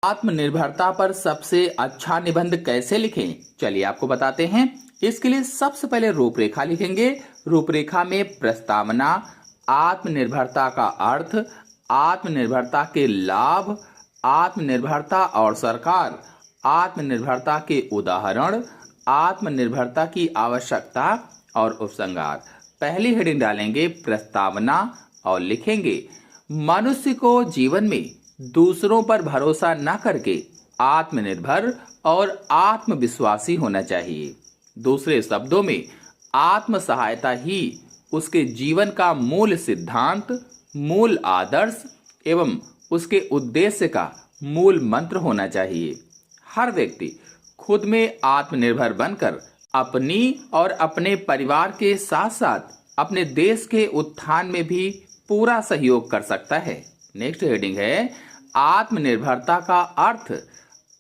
आत्मनिर्भरता पर सबसे अच्छा निबंध कैसे लिखें, चलिए आपको बताते हैं। इसके लिए सबसे पहले रूपरेखा लिखेंगे। रूपरेखा में प्रस्तावना, आत्मनिर्भरता का अर्थ, आत्मनिर्भरता के लाभ, आत्मनिर्भरता और सरकार, आत्मनिर्भरता के उदाहरण, आत्मनिर्भरता की आवश्यकता और उपसंहार। पहली हेडिंग डालेंगे प्रस्तावना और लिखेंगे, मनुष्य को जीवन में दूसरों पर भरोसा न करके आत्मनिर्भर और आत्मविश्वासी होना चाहिए। दूसरे शब्दों में, आत्म सहायता ही उसके जीवन का मूल सिद्धांत, मूल आदर्श एवं उसके उद्देश्य का मूल मंत्र होना चाहिए। हर व्यक्ति खुद में आत्मनिर्भर बनकर अपनी और अपने परिवार के साथ साथ अपने देश के उत्थान में भी पूरा सहयोग कर सकता है। नेक्स्ट हेडिंग है आत्मनिर्भरता का अर्थ।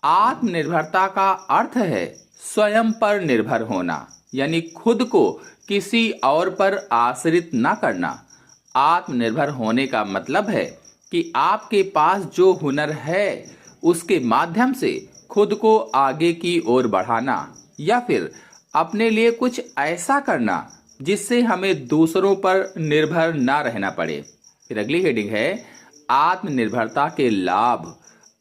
आत्मनिर्भरता का अर्थ है स्वयं पर निर्भर होना, यानी खुद को किसी और पर आश्रित न करना। आत्मनिर्भर होने का मतलब है कि आपके पास जो हुनर है उसके माध्यम से खुद को आगे की ओर बढ़ाना, या फिर अपने लिए कुछ ऐसा करना जिससे हमें दूसरों पर निर्भर न रहना पड़े। फिर अगली हेडिंग है आत्मनिर्भरता के लाभ।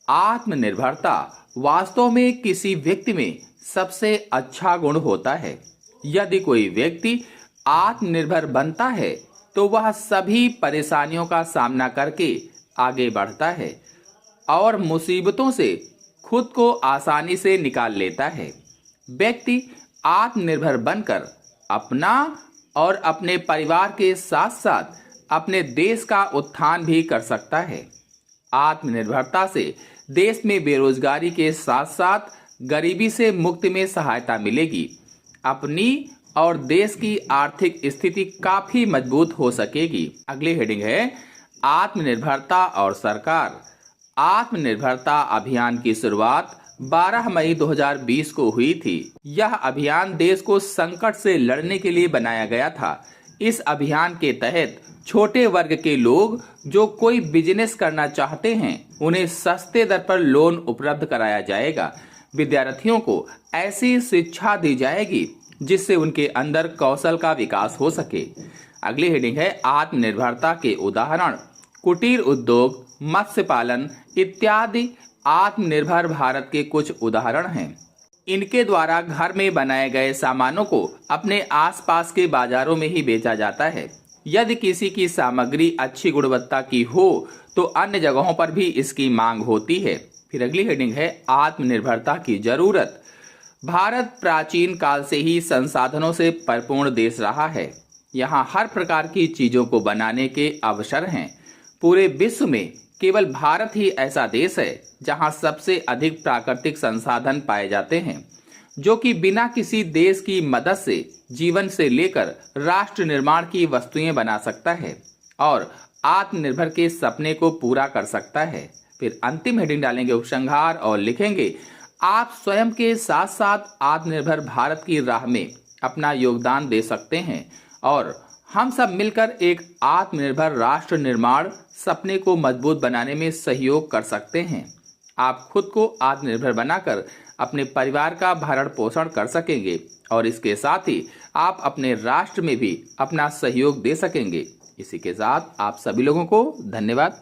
आत्मनिर्भरता वास्तव में किसी व्यक्ति में सबसे अच्छा गुण होता है। यदि कोई व्यक्ति आत्मनिर्भर बनता है तो वह सभी परेशानियों का सामना करके आगे बढ़ता है और मुसीबतों से खुद को आसानी से निकाल लेता है। व्यक्ति आत्मनिर्भर बनकर अपना और अपने परिवार के साथ साथ अपने देश का उत्थान भी कर सकता है। आत्मनिर्भरता से देश में बेरोजगारी के साथ साथ गरीबी से मुक्ति में सहायता मिलेगी। अपनी और देश की आर्थिक स्थिति काफी मजबूत हो सकेगी। अगली हेडिंग है आत्मनिर्भरता और सरकार। आत्मनिर्भरता अभियान की शुरुआत 12 मई 2020 को हुई थी। यह अभियान देश को संकट से लड़ने के लिए बनाया गया था। इस अभियान के तहत छोटे वर्ग के लोग जो कोई बिजनेस करना चाहते हैं उन्हें सस्ते दर पर लोन उपलब्ध कराया जाएगा। विद्यार्थियों को ऐसी शिक्षा दी जाएगी जिससे उनके अंदर कौशल का विकास हो सके। अगली हेडिंग है आत्मनिर्भरता के उदाहरण। कुटीर उद्योग, मत्स्य पालन इत्यादि आत्मनिर्भर भारत के कुछ उदाहरण हैं। इनके द्वारा घर में बनाए गए सामानों को अपने आसपास के बाजारों में ही बेचा जाता है। यदि किसी की सामग्री अच्छी गुणवत्ता की हो तो अन्य जगहों पर भी इसकी मांग होती है। फिर अगली हेडिंग है आत्मनिर्भरता की जरूरत। भारत प्राचीन काल से ही संसाधनों से परिपूर्ण देश रहा है। यहाँ हर प्रकार की चीजों को बनाने के अवसर हैं। पूरे विश्व में केवल भारत ही ऐसा देश है जहाँ सबसे अधिक प्राकृतिक संसाधन पाए जाते हैं, जो कि बिना किसी देश की मदद से जीवन से लेकर राष्ट्र निर्माण की वस्तुएं बना सकता है और आत्मनिर्भर के सपने को पूरा कर सकता है। फिर अंतिम हेडिंग डालेंगे उपसंहार और लिखेंगे, आप स्वयं के साथ साथ आत्मनिर्भर भारत की राह में अपना योगदान दे सकते हैं और हम सब मिलकर एक आत्मनिर्भर राष्ट्र निर्माण सपने को मजबूत बनाने में सहयोग कर सकते हैं। आप खुद को आत्मनिर्भर बनाकर अपने परिवार का भरण पोषण कर सकेंगे और इसके साथ ही आप अपने राष्ट्र में भी अपना सहयोग दे सकेंगे। इसी के साथ आप सभी लोगों को धन्यवाद।